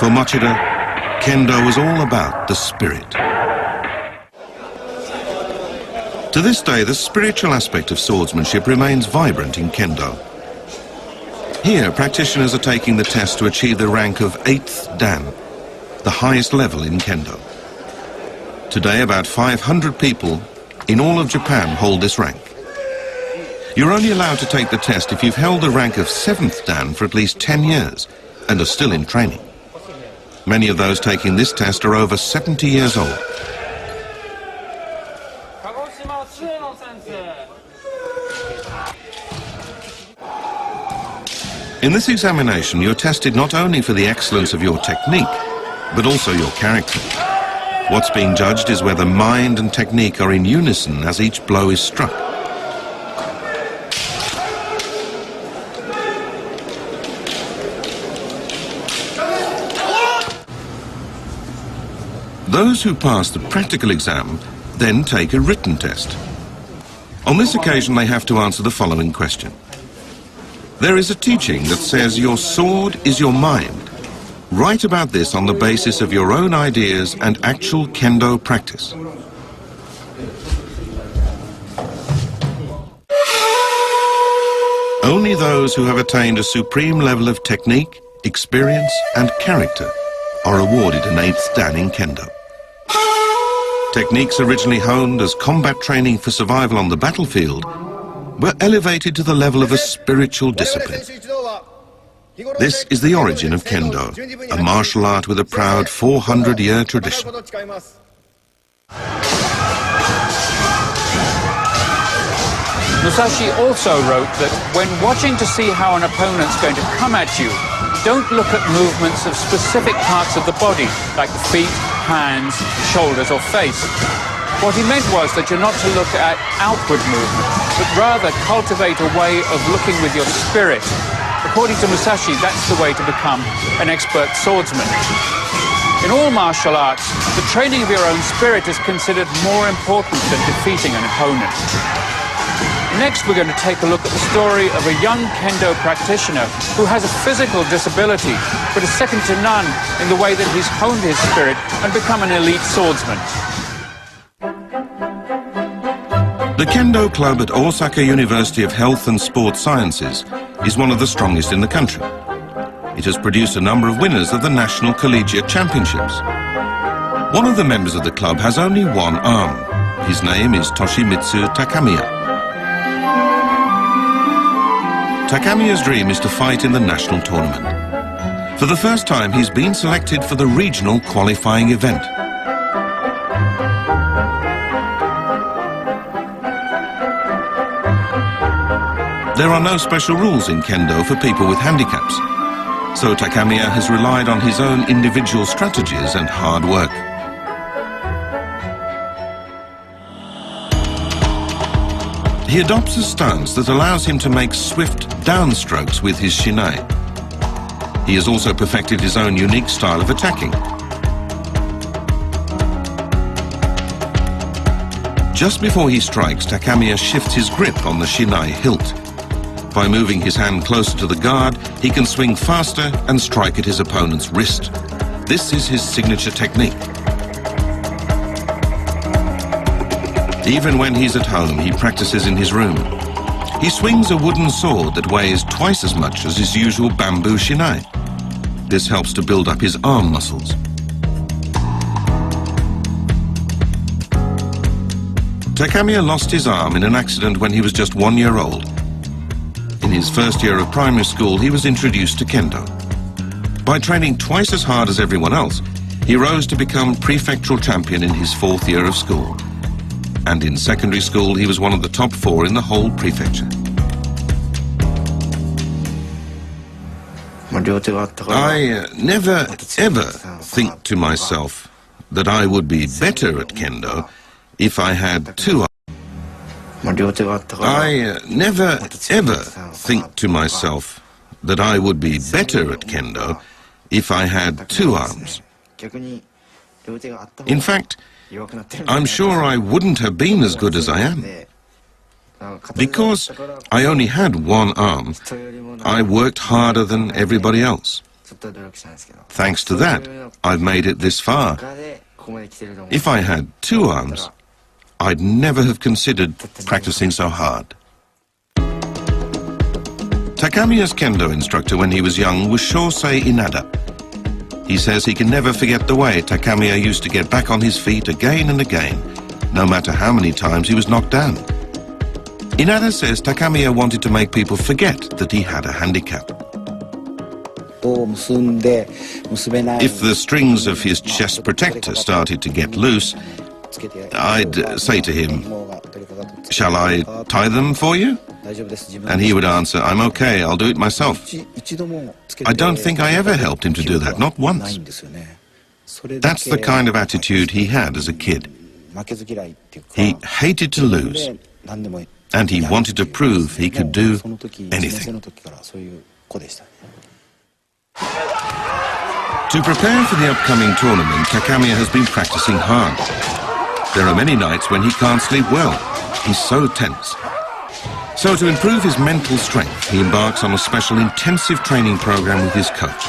For Machida, Kendo was all about the spirit. To this day, the spiritual aspect of swordsmanship remains vibrant in Kendo. Here, practitioners are taking the test to achieve the rank of 8th Dan, the highest level in Kendo. Today, about 500 people in all of Japan hold this rank. You're only allowed to take the test if you've held the rank of 7th Dan for at least 10 years and are still in training. Many of those taking this test are over 70 years old. In this examination, you're tested not only for the excellence of your technique, but also your character. What's being judged is whether mind and technique are in unison as each blow is struck. Those who pass the practical exam then take a written test. On this occasion, they have to answer the following question. There is a teaching that says your sword is your mind. Write about this on the basis of your own ideas and actual Kendo practice. Only those who have attained a supreme level of technique, experience and character are awarded an 8th Dan in Kendo. Techniques originally honed as combat training for survival on the battlefield were elevated to the level of a spiritual discipline. This is the origin of Kendo, a martial art with a proud 400-year tradition. Musashi also wrote that when watching to see how an opponent's going to come at you, don't look at movements of specific parts of the body, like the feet, hands, shoulders or face. What he meant was that you're not to look at outward movement, but rather cultivate a way of looking with your spirit. According to Musashi, that's the way to become an expert swordsman. In all martial arts, the training of your own spirit is considered more important than defeating an opponent. Next, we're going to take a look at the story of a young Kendo practitioner who has a physical disability, but is second to none in the way that he's honed his spirit and become an elite swordsman. The Kendo Club at Osaka University of Health and Sports Sciences is one of the strongest in the country. It has produced a number of winners of the National Collegiate Championships. One of the members of the club has only one arm. His name is Toshimitsu Takamiya. Takamiya's dream is to fight in the national tournament. For the first time, he's been selected for the regional qualifying event. There are no special rules in Kendo for people with handicaps, so Takamiya has relied on his own individual strategies and hard work. He adopts a stance that allows him to make swift downstrokes with his shinai. He has also perfected his own unique style of attacking. Just before he strikes, Takamiya shifts his grip on the shinai hilt. By moving his hand closer to the guard, he can swing faster and strike at his opponent's wrist. This is his signature technique. Even when he's at home, he practices in his room. He swings a wooden sword that weighs twice as much as his usual bamboo shinai. This helps to build up his arm muscles. Takamiya lost his arm in an accident when he was just 1 year old. In his first year of primary school, he was introduced to Kendo. By training twice as hard as everyone else, he rose to become prefectural champion in his 4th year of school. And in secondary school, he was one of the top 4 in the whole prefecture. I never ever think to myself that I would be better at Kendo if I had 2 arms. I never ever think to myself that I would be better at Kendo if I had 2 arms. In fact, I'm sure I wouldn't have been as good as I am. Because I only had 1 arm, I worked harder than everybody else. Thanks to that, I've made it this far. If I had 2 arms, I'd never have considered practicing so hard. Takamiya's kendo instructor when he was young was Shosei Inada. He says he can never forget the way Takamiya used to get back on his feet again and again, no matter how many times he was knocked down. Inada says Takamiya wanted to make people forget that he had a handicap. If the strings of his chest protector started to get loose, I'd say to him, "Shall I tie them for you?" And he would answer, "I'm okay, I'll do it myself." I don't think I ever helped him to do that, not once. That's the kind of attitude he had as a kid. He hated to lose, and he wanted to prove he could do anything. To prepare for the upcoming tournament, Takamiya has been practicing hard. There are many nights when he can't sleep well. He's so tense. So to improve his mental strength, he embarks on a special intensive training program with his coach.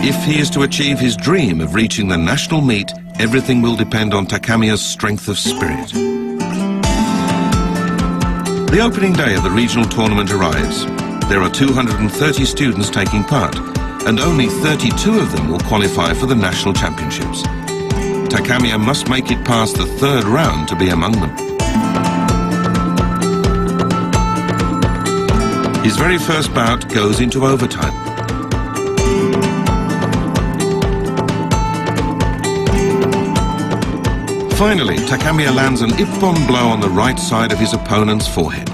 If he is to achieve his dream of reaching the national meet, everything will depend on Takamiya's strength of spirit. The opening day of the regional tournament arrives. There are 230 students taking part, and only 32 of them will qualify for the national championships. Takamiya must make it past the 3rd round to be among them. His very first bout goes into overtime. Finally, Takamiya lands an ippon blow on the right side of his opponent's forehead.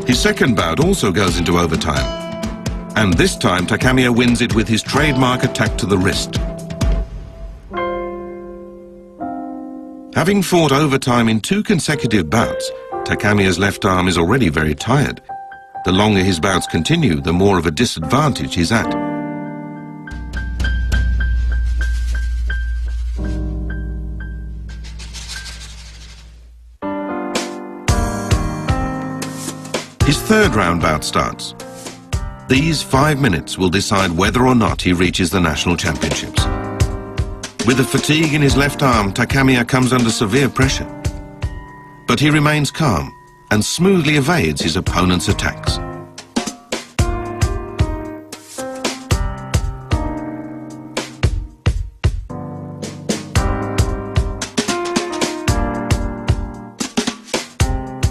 His second bout also goes into overtime. And this time, Takamiya wins it with his trademark attack to the wrist. Having fought overtime in 2 consecutive bouts, Takamiya's left arm is already very tired. The longer his bouts continue, the more of a disadvantage he's at. His 3rd round bout starts. These 5 minutes will decide whether or not he reaches the national championships. With the fatigue in his left arm, Takamiya comes under severe pressure. But he remains calm and smoothly evades his opponent's attacks.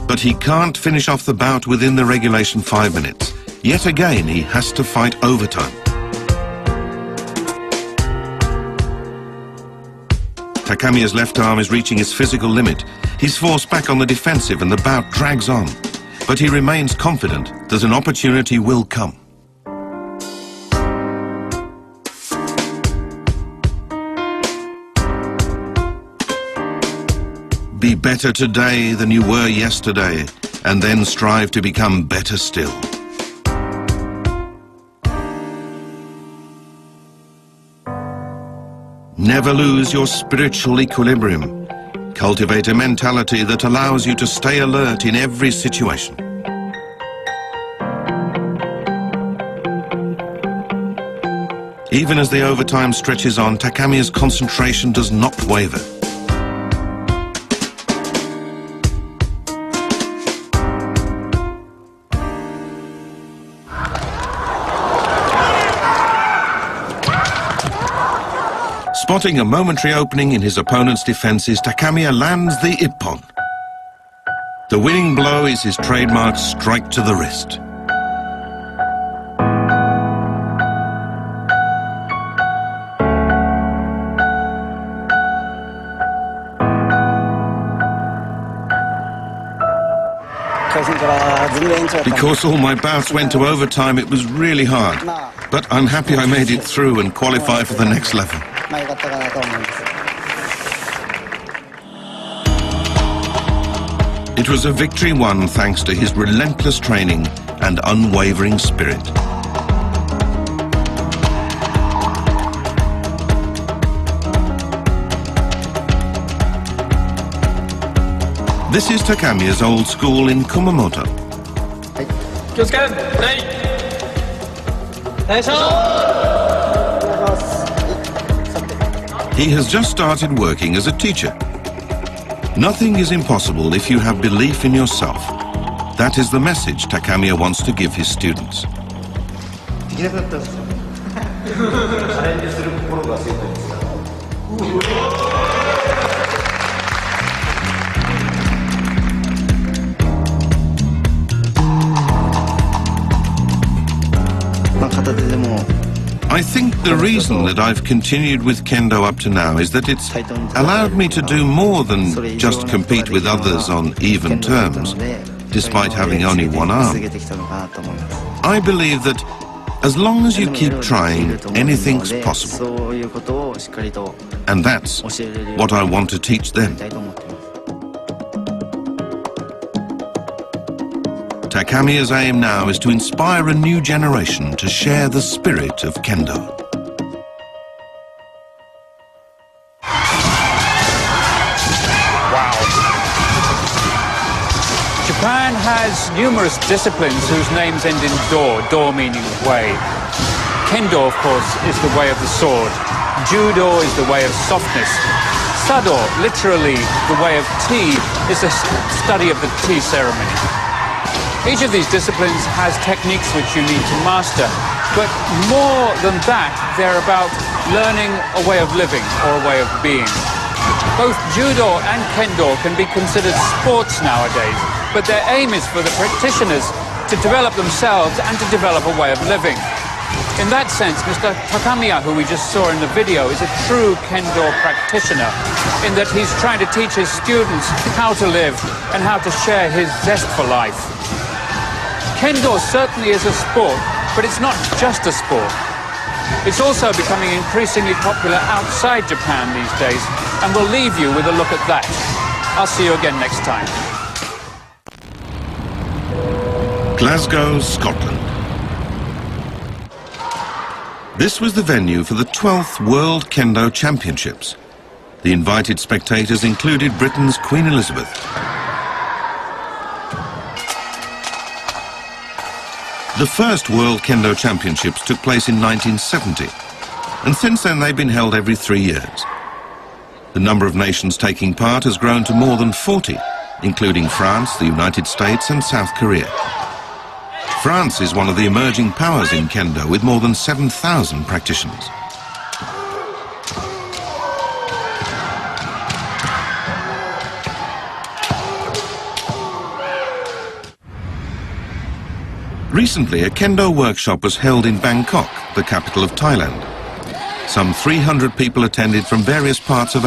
But he can't finish off the bout within the regulation 5 minutes. Yet again, he has to fight overtime. Takamiya's left arm is reaching its physical limit. He's forced back on the defensive and the bout drags on. But he remains confident that an opportunity will come. Be better today than you were yesterday, and then strive to become better still. Never lose your spiritual equilibrium. Cultivate a mentality that allows you to stay alert in every situation. Even as the overtime stretches on, Takamiya's concentration does not waver. Spotting a momentary opening in his opponent's defenses, Takamiya lands the ippon. The winning blow is his trademark strike to the wrist. Because all my bouts went to overtime, it was really hard. But I'm happy I made it through and qualified for the next level. It was a victory won thanks to his relentless training and unwavering spirit. This is Takamiya's old school in Kumamoto. He has just started working as a teacher. Nothing is impossible if you have belief in yourself. That is the message Takamiya wants to give his students. I think the reason that I've continued with Kendo up to now is that it's allowed me to do more than just compete with others on even terms, despite having only one arm. I believe that as long as you keep trying, anything's possible. And that's what I want to teach them. Takamiya's aim now is to inspire a new generation to share the spirit of Kendo. Wow. Japan has numerous disciplines whose names end in do, do meaning way. Kendo, of course, is the way of the sword. Judo is the way of softness. Sado, literally the way of tea, is the study of the tea ceremony. Each of these disciplines has techniques which you need to master, but more than that, they're about learning a way of living or a way of being. Both Judo and Kendo can be considered sports nowadays, but their aim is for the practitioners to develop themselves and to develop a way of living. In that sense, Mr. Takamiya, who we just saw in the video, is a true Kendo practitioner in that he's trying to teach his students how to live and how to share his zest for life. Kendo certainly is a sport, but it's not just a sport. It's also becoming increasingly popular outside Japan these days, and we'll leave you with a look at that. I'll see you again next time. Glasgow, Scotland. This was the venue for the 12th World Kendo Championships. The invited spectators included Britain's Queen Elizabeth. The first World Kendo Championships took place in 1970, and since then they've been held every 3 years. The number of nations taking part has grown to more than 40, including France, the United States and South Korea. France is one of the emerging powers in Kendo with more than 7,000 practitioners. Recently, a Kendo workshop was held in Bangkok, the capital of Thailand. Some 300 people attended from various parts of